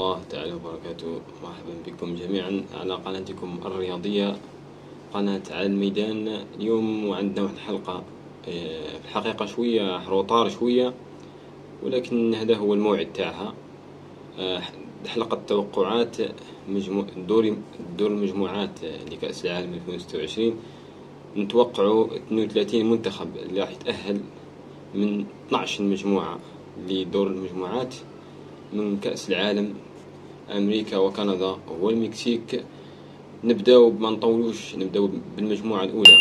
الله تعالى وبركاته. مرحبا بكم جميعا على قناتكم الرياضية، قناة على الميدان. اليوم وعندنا واحد الحلقة في الحقيقة شوية حروطار شوية، ولكن هذا هو الموعد تاعها. حلقة توقعات دور المجموعات لكأس العالم 2026. نتوقعوا 32 منتخب اللي راح يتأهل من 12 مجموعة لدور المجموعات من كأس العالم، أمريكا وكندا والمكسيك. نبداو بما نطولوش، نبداو بالمجموعة الأولى،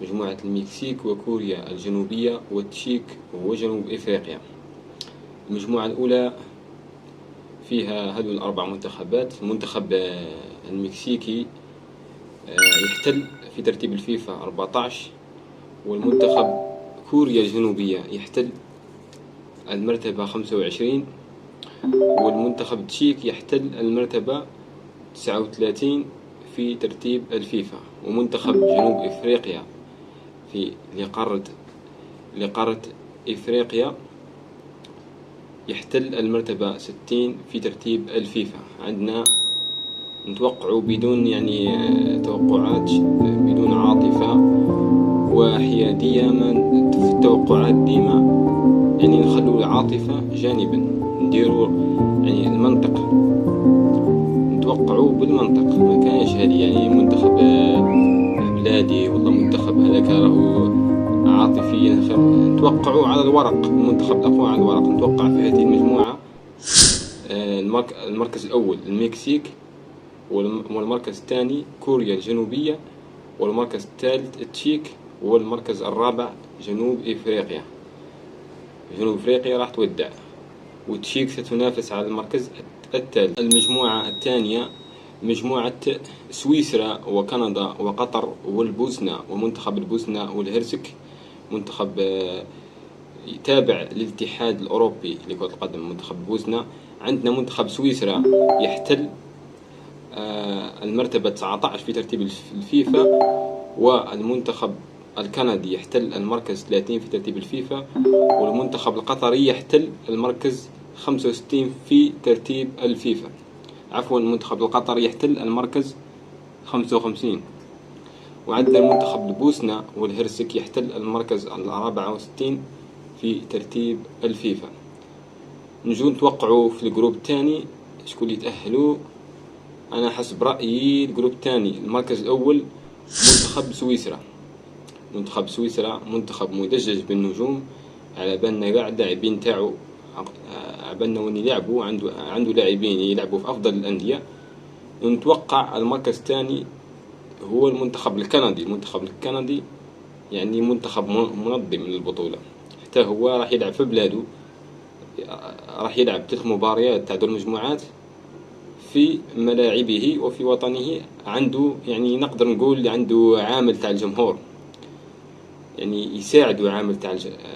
مجموعة المكسيك وكوريا الجنوبية والتشيك وجنوب إفريقيا. المجموعة الأولى فيها هذول الأربع منتخبات. المنتخب المكسيكي يحتل في ترتيب الفيفا 14، والمنتخب كوريا الجنوبية يحتل المرتبة 25، والمنتخب التشيك يحتل المرتبة 39 في ترتيب الفيفا، ومنتخب جنوب إفريقيا في لقارة إفريقيا يحتل المرتبة 60 في ترتيب الفيفا. عندنا نتوقع بدون توقعات، بدون عاطفة وحيادية. في التوقعات ديما نخلو العاطفة جانبا، نديروا المنطق، نتوقعوا بالمنطق. ما كانش هذه منتخب بلادي والله منتخب هذاك راهو عاطفيا. نتوقعوا على الورق، المنتخب الأقوى على الورق. نتوقع في هذه المجموعة المركز الأول المكسيك، والمركز الثاني كوريا الجنوبية، والمركز الثالث التشيك، والمركز الرابع جنوب إفريقيا. جنوب إفريقيا راح تودع، والتشيك ستنافس على المركز الثالث. المجموعة الثانية مجموعة سويسرا وكندا وقطر والبوسنة، ومنتخب البوسنة والهرسك منتخب تابع للاتحاد الأوروبي لكرة القدم. منتخب البوسنة. عندنا منتخب سويسرا يحتل المرتبة 19 في ترتيب الفيفا، والمنتخب الكندي يحتل المركز 30 في ترتيب الفيفا، والمنتخب القطري يحتل المركز 65 في ترتيب الفيفا. عفوا، المنتخب القطري يحتل المركز 55. وعندنا المنتخب البوسنة والهرسك يحتل المركز 64 في ترتيب الفيفا. نجو نتوقعوا في الجروب الثاني شكون يتأهلوا. أنا حسب رأيي الجروب الثاني المركز الأول منتخب سويسرا. منتخب سويسرا منتخب مدجج بالنجوم، على بالنا قاع اللاعبين تاعو، عبالنا وين يلعبوا، عنده لاعبين يلعبوا في أفضل الأندية. نتوقع المركز الثاني هو المنتخب الكندي. المنتخب الكندي منتخب منظم للبطولة، حتى هو راح يلعب في بلاده، راح يلعب 3 مباريات تاع دور المجموعات في ملاعبه وفي وطنه. عنده نقدر نقول عنده عامل تاع الجمهور، يساعدوا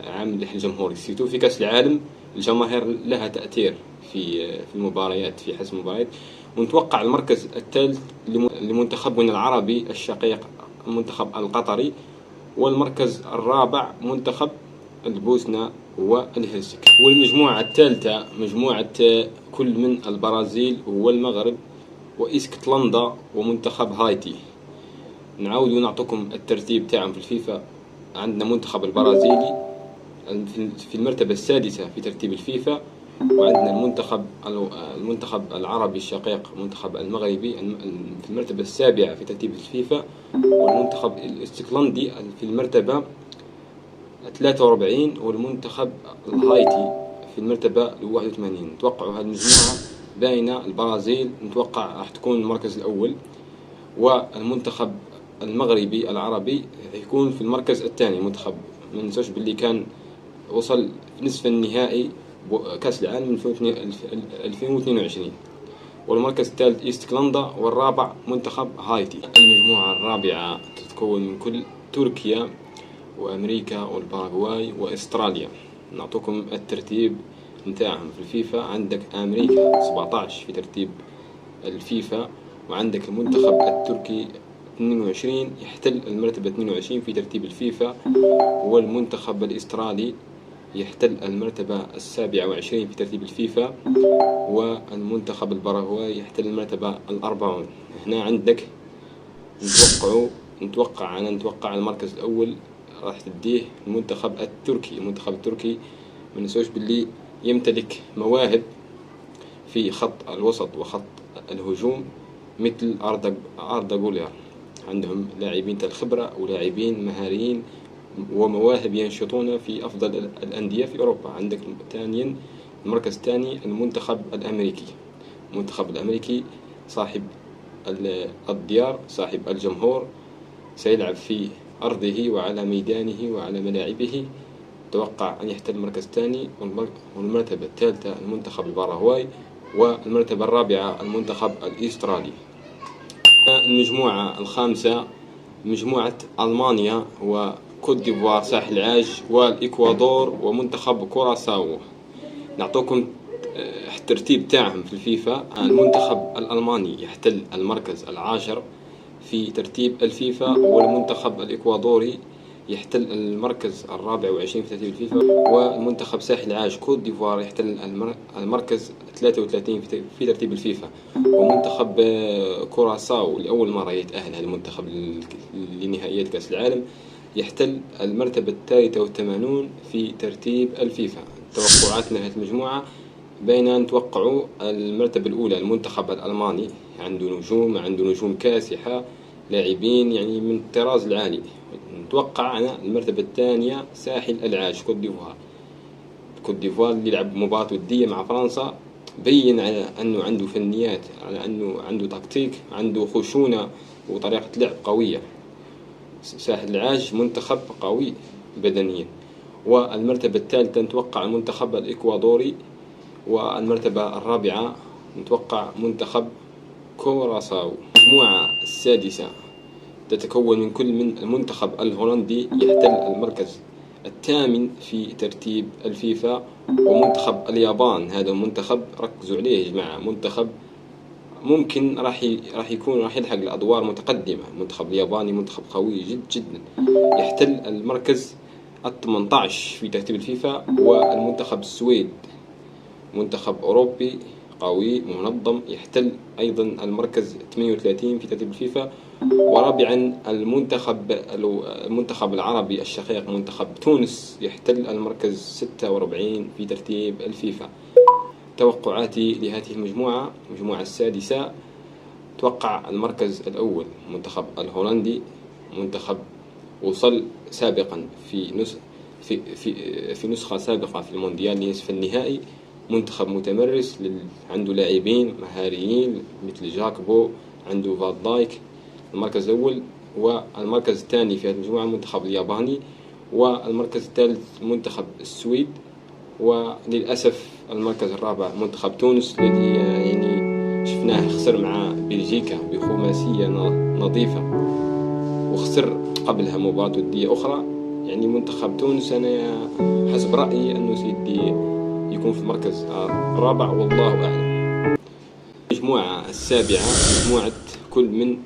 عامل الجمهور. سيتو في كأس العالم الجماهير لها تأثير في المباريات، في حسم المباريات. ونتوقع المركز الثالث لمنتخبنا العربي الشقيق المنتخب القطري، والمركز الرابع منتخب البوسنة والهرسك. والمجموعة الثالثة مجموعة كل من البرازيل والمغرب وإسكتلندا ومنتخب هايتي. نعاود نعطيكم الترتيب تاعهم في الفيفا. عندنا منتخب البرازيلي في المرتبة 6 في ترتيب الفيفا، وعندنا المنتخب العربي الشقيق المنتخب المغربي في المرتبة 7 في ترتيب الفيفا، والمنتخب الاستقلندي في المرتبة 43، والمنتخب الهايتي في المرتبة 81. نتوقع هذه المجموعة باينة. البرازيل نتوقع راح تكون المركز الأول، والمنتخب المغربي العربي يكون في المركز الثاني. منتخب ما ننساش باللي كان وصل في نصف النهائي كأس العالم 2022. والمركز الثالث إسكتلندا، والرابع منتخب هايتي. المجموعة الرابعة تتكون من كل تركيا وأمريكا والباراغواي وأستراليا. نعطوكم الترتيب نتاعهم في الفيفا. عندك أمريكا 17 في ترتيب الفيفا، وعندك المنتخب التركي 22 يحتل المرتبة 22 في ترتيب الفيفا، والمنتخب الأسترالي يحتل المرتبة 27 في ترتيب الفيفا، والمنتخب الباراغواي يحتل المرتبة 40. هنا عندك نتوقع المركز الأول راح تديه المنتخب التركي. المنتخب التركي ما ننسوش باللي يمتلك مواهب في خط الوسط وخط الهجوم مثل أردا جولر. عندهم لاعبين الخبرة ولاعبين مهاريين ومواهب ينشطون في أفضل الأندية في أوروبا. عندك ثانيا المركز الثاني المنتخب الأمريكي. المنتخب الأمريكي صاحب الديار، صاحب الجمهور، سيلعب في أرضه وعلى ميدانه وعلى ملاعبه. توقع أن يحتل المركز الثاني. والمرتبة الثالثة المنتخب الباراغواي، والمرتبة الرابعة المنتخب الإسترالي. المجموعة الخامسة مجموعة ألمانيا وكوت ديفوار ساحل العاج والإكوادور ومنتخب كوراساو. نعطوكم الترتيب تاعهم في الفيفا. المنتخب الألماني يحتل المركز 10 في ترتيب الفيفا، والمنتخب الإكوادوري يحتل المركز 24 في ترتيب الفيفا، والمنتخب ساحل العاج كوت ديفوار يحتل المركز 33 في ترتيب الفيفا، ومنتخب كوراساو لأول مرة يتأهل هذا المنتخب لنهائيات كأس العالم يحتل المرتبة 83 في ترتيب الفيفا. توقعاتنا هذه المجموعة بين نتوقعوا المرتبة الأولى المنتخب الألماني، عنده نجوم كاسحة، لاعبين يعني من الطراز العالي. نتوقع أنا المرتبة الثانية ساحل العاج كوت ديفوار اللي لعب مباراة ودية مع فرنسا، بين على أنه عنده فنيات، على أنه عنده تكتيك، عنده خشونة وطريقة لعب قوية. ساحل العاج منتخب قوي بدنيا. والمرتبة الثالثة نتوقع المنتخب الإكوادوري، والمرتبة الرابعة نتوقع منتخب كوراساو. المجموعة السادسة تتكون من كل من المنتخب الهولندي يحتل المركز 8 في ترتيب الفيفا، ومنتخب اليابان. هذا منتخب ركزوا عليه يا جماعة، منتخب ممكن راح يلحق الأدوار متقدمة. المنتخب الياباني منتخب قوي جدا يحتل المركز 18 في ترتيب الفيفا. والمنتخب السويد منتخب أوروبي قوي منظم يحتل أيضا المركز 38 في ترتيب الفيفا. ورابعا المنتخب العربي الشقيق منتخب تونس يحتل المركز 46 في ترتيب الفيفا. توقعاتي لهذه المجموعة السادسة، توقع المركز الأول منتخب الهولندي، منتخب وصل سابقا في نسخة سابقة في المونديال نصف النهائي، منتخب متمرس عنده لاعبين مهاريين مثل جاكبو، عنده فان دايك. المركز الأول. والمركز الثاني في هذه المجموعة المنتخب الياباني، والمركز الثالث منتخب السويد، وللأسف المركز الرابع منتخب تونس الذي يعني شفناه خسر مع بلجيكا بخماسية نظيفة، وخسر قبلها مباراة ودية أخرى. يعني منتخب تونس أنا حسب رأيي أنه سيدي يكون في المركز الرابع، والله أعلم. المجموعة السابعة مجموعة كل من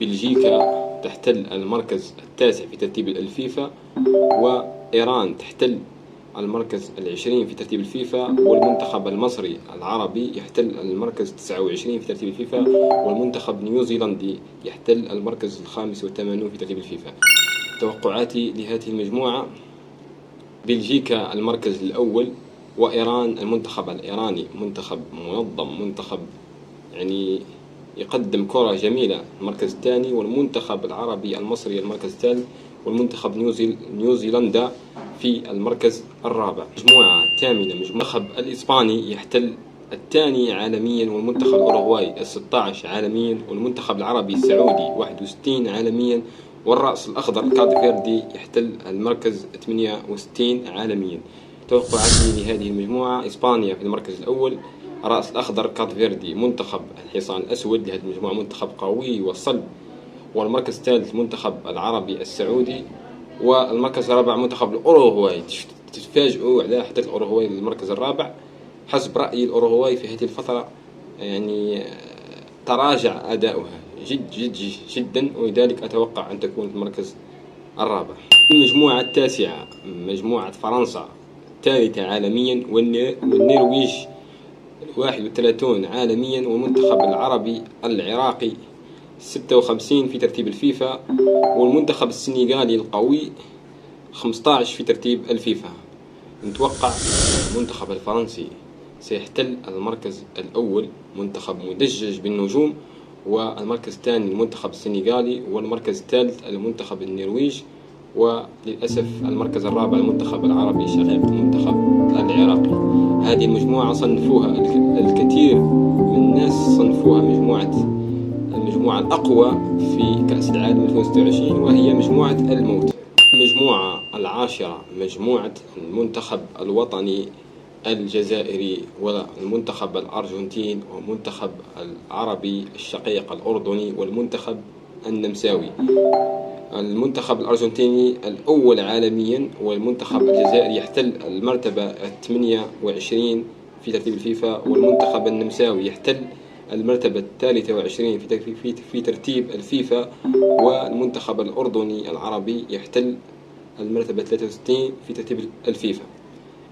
بلجيكا تحتل المركز 9 في ترتيب الفيفا، وإيران تحتل المركز 20 في ترتيب الفيفا، والمنتخب المصري العربي يحتل المركز 29 في ترتيب الفيفا، والمنتخب نيوزيلندي يحتل المركز 85 في ترتيب الفيفا. توقعاتي لهذه المجموعة: بلجيكا المركز الأول، وإيران المنتخب الإيراني منتخب منظم، منتخب يعني يقدم كرة جميلة المركز الثاني، والمنتخب العربي المصري المركز الثالث، والمنتخب نيوزيلندا في المركز الرابع. مجموعة ثامنة المنتخب الإسباني يحتل الثاني عالميا، والمنتخب الأوروغواي 16 عالميا، والمنتخب العربي السعودي 61 عالميا، والرأس الأخضر كادفيردي يحتل المركز 68 عالميا. توقعاتي لهذه المجموعة: إسبانيا في المركز الأول، الرأس الأخضر كادفيردي منتخب الحصان الأسود لهذه المجموعة منتخب قوي وصلب، والمركز الثالث منتخب العربي السعودي، والمركز الرابع منتخب الأوروغواي. تتفاجئوا على حتى الأوروغواي للمركز الرابع. حسب رأيي الأوروغواي في هذه الفترة يعني تراجع أداؤها جدا، ولذلك أتوقع أن تكون في المركز الرابع. المجموعة التاسعة مجموعة فرنسا الثالثة عالميا، والنرويج 31 عالميا، والمنتخب العربي العراقي 56 في ترتيب الفيفا، والمنتخب السنغالي القوي 15 في ترتيب الفيفا. نتوقع المنتخب الفرنسي سيحتل المركز الأول، منتخب مدجج بالنجوم، والمركز الثاني المنتخب السنغالي، والمركز الثالث المنتخب النرويج، وللأسف المركز الرابع المنتخب العربي شقيق المنتخب العراقي. هذه المجموعة صنفوها الكثير من الناس صنفوها المجموعة الأقوى في كأس العالم 2026، وهي مجموعة الموت. المجموعة العاشرة مجموعة المنتخب الوطني الجزائري، والمنتخب الأرجنتين، والمنتخب العربي الشقيق الأردني، والمنتخب النمساوي. المنتخب الأرجنتيني الأول عالميا، والمنتخب الجزائري يحتل المرتبة 28 في ترتيب الفيفا، والمنتخب النمساوي يحتل المرتبة 23 في ترتيب الفيفا، والمنتخب الأردني العربي يحتل المرتبة 63 في ترتيب الفيفا.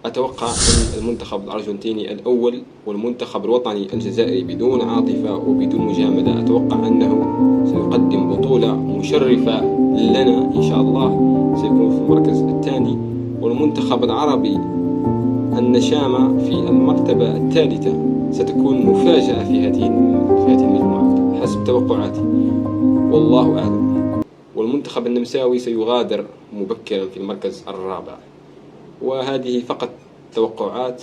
أتوقع أن المنتخب الأرجنتيني الأول والمنتخب الوطني الجزائري بدون عاطفة وبدون مجاملة، أتوقع أنه سيقدم بطولة مشرفة لنا إن شاء الله، سيكون في المركز الثاني. والمنتخب العربي النشامة في المرتبة الثالثة، ستكون مفاجأة في هذه المجموعة حسب توقعاتي، والله أعلم. والمنتخب النمساوي سيغادر مبكرا في المركز الرابع. وهذه فقط توقعات،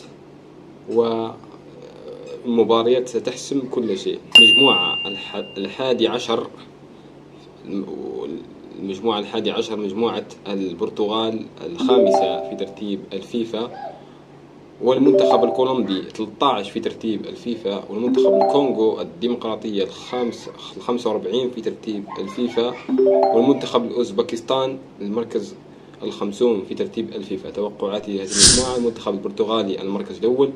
والمباريات ستحسم كل شيء. المجموعة 11 مجموعة البرتغال الخامسة في ترتيب الفيفا، والمنتخب الكولومبي 13 في ترتيب الفيفا، والمنتخب الكونغو الديمقراطية 45 في ترتيب الفيفا، والمنتخب الأوزبكستان المركز 50 في ترتيب الفيفا. توقعاتي لهذه المجموعة: المنتخب البرتغالي المركز الأول،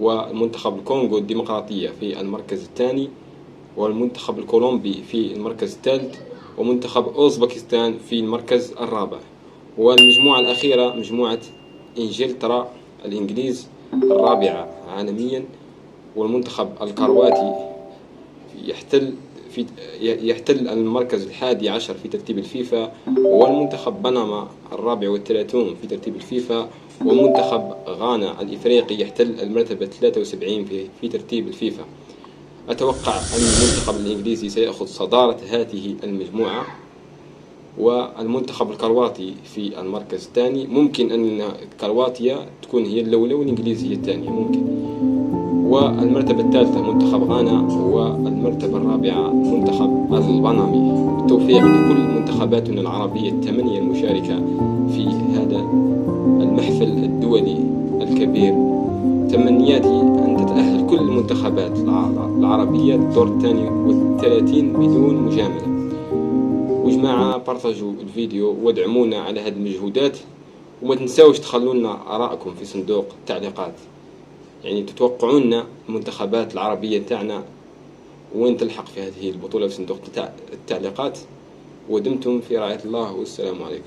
والمنتخب الكونغو الديمقراطية في المركز الثاني، والمنتخب الكولومبي في المركز الثالث، ومنتخب أوزبكستان في المركز الرابع. والمجموعة الأخيرة مجموعة إنجلترا الإنجليز الرابعة عالميا، والمنتخب الكرواتي يحتل المركز 11 في ترتيب الفيفا، والمنتخب بنما 34 في ترتيب الفيفا، ومنتخب غانا الإفريقي يحتل المرتبة 73 في ترتيب الفيفا. أتوقع أن المنتخب الإنجليزي سيأخذ صدارة هذه المجموعة، والمنتخب الكرواتي في المركز الثاني. ممكن أن كرواتيا تكون هي الأولى والإنجليز هي الثانية ممكن. والمرتبة الثالثة منتخب غانا، والمرتبة الرابعة منتخب البنمي. بالتوفيق لكل منتخباتنا العربية ال8 المشاركة في هذا المحفل الدولي الكبير. تمنياتي أن تتأهل كل المنتخبات العربية الدور الثاني وال30 بدون مجاملة. وجماعة بارتاجوا الفيديو وادعمونا على هذه المجهودات، وما تنساوش تخلونا آراءكم في صندوق التعليقات. يعني تتوقعون المنتخبات العربية تاعنا وين تلحق في هذه البطولة في صندوق التعليقات. ودمتم في رعاية الله، والسلام عليكم.